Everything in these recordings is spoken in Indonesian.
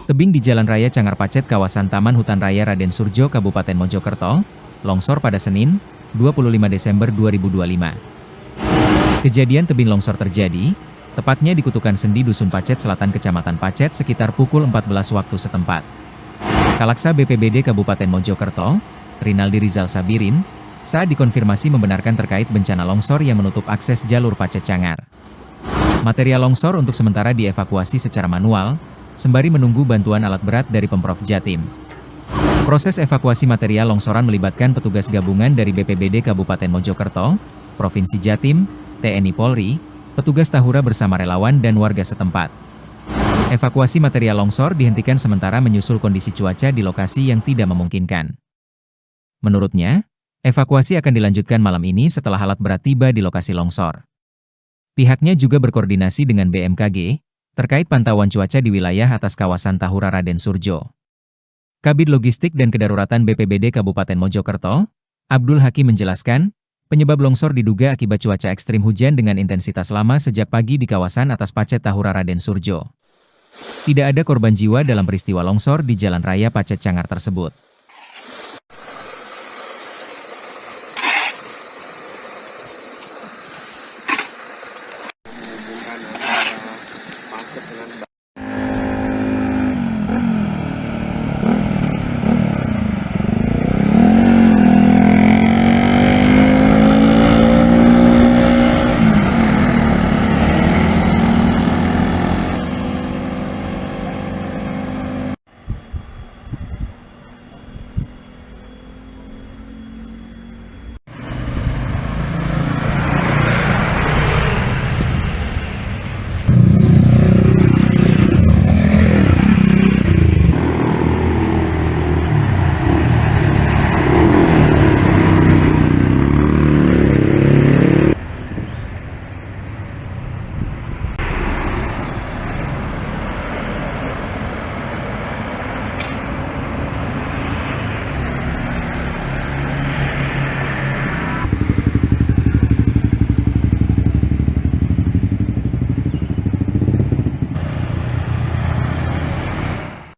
Tebing di Jalan Raya Cangar Pacet kawasan Taman Hutan Raya Raden Surjo, Kabupaten Mojokerto, longsor pada Senin, 25 Desember 2025. Kejadian tebing longsor terjadi, tepatnya di Kutukan Sendi Dusun Pacet Selatan Kecamatan Pacet sekitar pukul 14 waktu setempat. Kalaksa BPBD Kabupaten Mojokerto, Rinaldi Rizal Sabirin, saat dikonfirmasi membenarkan terkait bencana longsor yang menutup akses jalur Pacet Cangar. Material longsor untuk sementara dievakuasi secara manual, sembari menunggu bantuan alat berat dari Pemprov Jatim. Proses evakuasi material longsoran melibatkan petugas gabungan dari BPBD Kabupaten Mojokerto, Provinsi Jatim, TNI Polri, petugas Tahura bersama relawan dan warga setempat. Evakuasi material longsor dihentikan sementara menyusul kondisi cuaca di lokasi yang tidak memungkinkan. Menurutnya, evakuasi akan dilanjutkan malam ini setelah alat berat tiba di lokasi longsor. Pihaknya juga berkoordinasi dengan BMKG, terkait pantauan cuaca di wilayah atas kawasan Tahura Raden Surjo. Kabid Logistik dan Kedaruratan BPBD Kabupaten Mojokerto, Abdul Hakim menjelaskan, penyebab longsor diduga akibat cuaca ekstrim hujan dengan intensitas lama sejak pagi di kawasan atas Pacet Tahura Raden Surjo. Tidak ada korban jiwa dalam peristiwa longsor di Jalan Raya Pacet Cangar tersebut.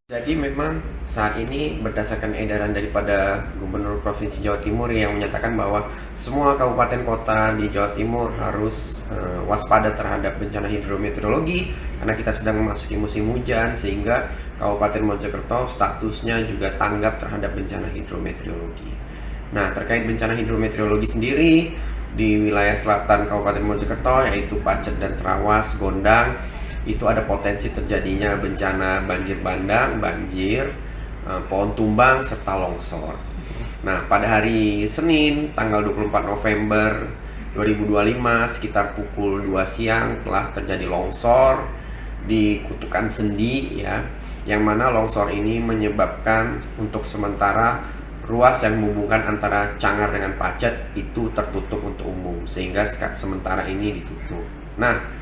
Jadi memang saat ini berdasarkan edaran daripada Gubernur Provinsi Jawa Timur yang menyatakan bahwa semua kabupaten kota di Jawa Timur harus waspada terhadap bencana hidrometeorologi karena kita sedang memasuki musim hujan, sehingga Kabupaten Mojokerto statusnya juga tanggap terhadap bencana hidrometeorologi. Nah, terkait bencana hidrometeorologi sendiri di wilayah selatan Kabupaten Mojokerto yaitu Pacet dan Trawas, Gondang, itu ada potensi terjadinya bencana banjir bandang, banjir, pohon tumbang, serta longsor. Nah, pada hari Senin, tanggal 24 November 2025, sekitar pukul 2 siang telah terjadi longsor di Kutukan Sendi, ya, yang mana longsor ini menyebabkan untuk sementara ruas yang menghubungkan antara Cangar dengan Pacet itu tertutup untuk umum, sehingga sementara ini ditutup. Nah,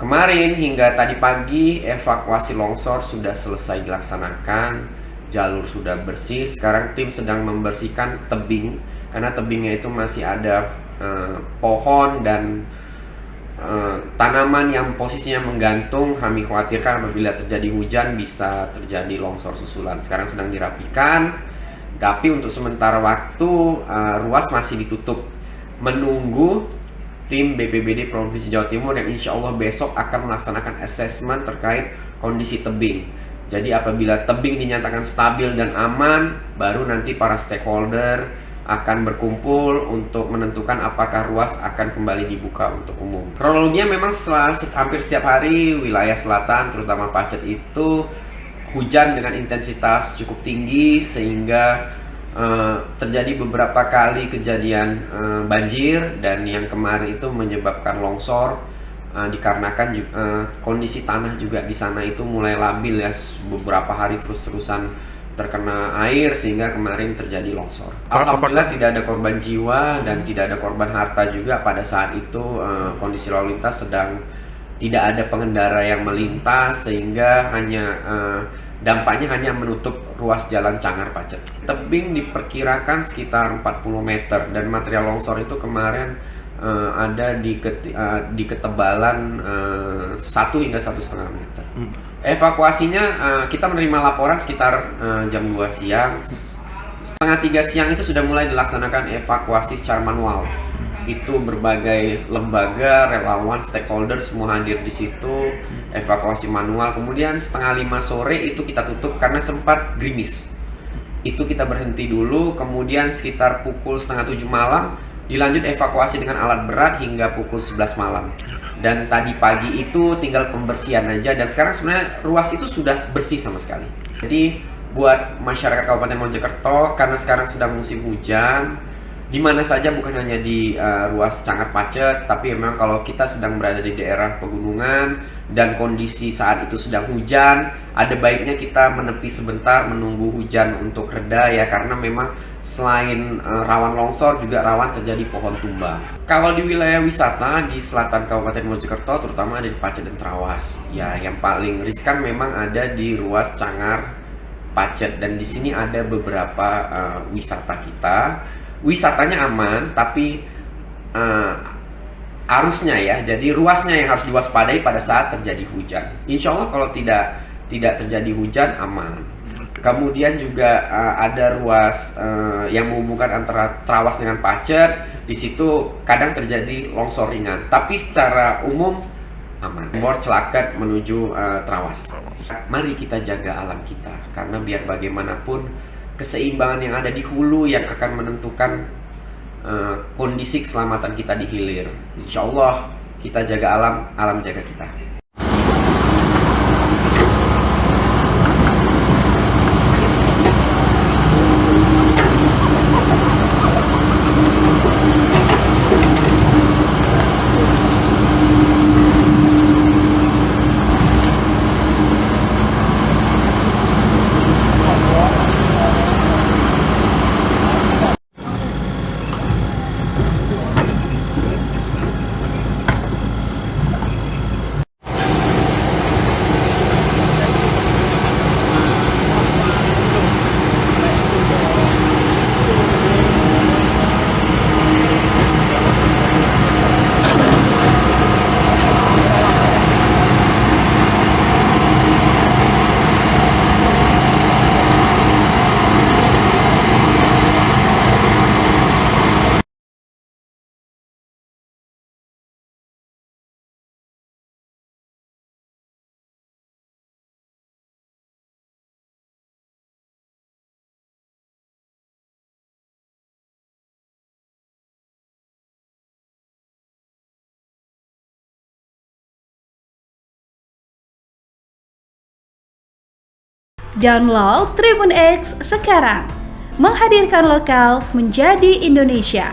kemarin hingga tadi pagi evakuasi longsor sudah selesai dilaksanakan, jalur sudah bersih. Sekarang tim sedang membersihkan tebing karena tebingnya itu masih ada pohon dan tanaman yang posisinya menggantung. Kami khawatirkan apabila terjadi hujan bisa terjadi longsor susulan. Sekarang sedang dirapikan, tapi untuk sementara waktu ruas masih ditutup menunggu tim BPBD Provinsi Jawa Timur yang insya Allah besok akan melaksanakan asesmen terkait kondisi tebing. Jadi apabila tebing dinyatakan stabil dan aman, baru nanti para stakeholder akan berkumpul untuk menentukan apakah ruas akan kembali dibuka untuk umum. Kronologinya memang hampir setiap hari wilayah selatan, terutama Pacet itu hujan dengan intensitas cukup tinggi, sehingga terjadi beberapa kali kejadian banjir, dan yang kemarin itu menyebabkan longsor dikarenakan kondisi tanah juga di sana itu mulai labil, ya, beberapa hari terus-terusan terkena air sehingga kemarin terjadi longsor. Alhamdulillah tidak ada korban jiwa dan tidak ada korban harta juga. Pada saat itu kondisi lalu lintas sedang tidak ada pengendara yang melintas, sehingga hanya dampaknya hanya menutup ruas jalan Cangar Pacet. Tebing diperkirakan sekitar 40 meter dan material longsor itu kemarin ada di ketebalan 1 hingga 1,5 meter. Evakuasinya kita menerima laporan sekitar jam 2 siang. Setengah 3 siang itu sudah mulai dilaksanakan evakuasi secara manual. Itu berbagai lembaga, relawan, stakeholder semua hadir di situ, evakuasi manual. Kemudian setengah 5 sore itu kita tutup karena sempat gerimis. Itu kita berhenti dulu, kemudian sekitar pukul setengah 7 malam dilanjut evakuasi dengan alat berat hingga pukul 11 malam. Dan tadi pagi itu tinggal pembersihan aja, dan sekarang sebenarnya ruas itu sudah bersih sama sekali. Jadi buat masyarakat Kabupaten Mojokerto, karena sekarang sedang musim hujan, di mana saja, bukan hanya di ruas Canggar Pacet, tapi memang kalau kita sedang berada di daerah pegunungan dan kondisi saat itu sedang hujan, ada baiknya kita menepi sebentar menunggu hujan untuk reda ya, karena memang selain rawan longsor juga rawan terjadi pohon tumbang. Kalau di wilayah wisata di selatan Kabupaten Mojokerto, terutama ada di Pacet dan Trawas, ya yang paling riskan memang ada di ruas Canggar Pacet, dan di sini ada beberapa wisata kita. Wisatanya aman, tapi arusnya ya, jadi ruasnya yang harus diwaspadai pada saat terjadi hujan. Insya Allah kalau tidak terjadi hujan aman. Kemudian juga ada ruas yang menghubungkan antara Trawas dengan Pacet. Di situ kadang terjadi longsor ringan, tapi secara umum aman. Bor Celaket menuju Trawas. Mari kita jaga alam kita, karena biar bagaimanapun keseimbangan yang ada di hulu yang akan menentukan kondisi keselamatan kita di hilir. Insya Allah kita jaga alam, alam jaga kita. Download Tribun X sekarang, menghadirkan lokal menjadi Indonesia.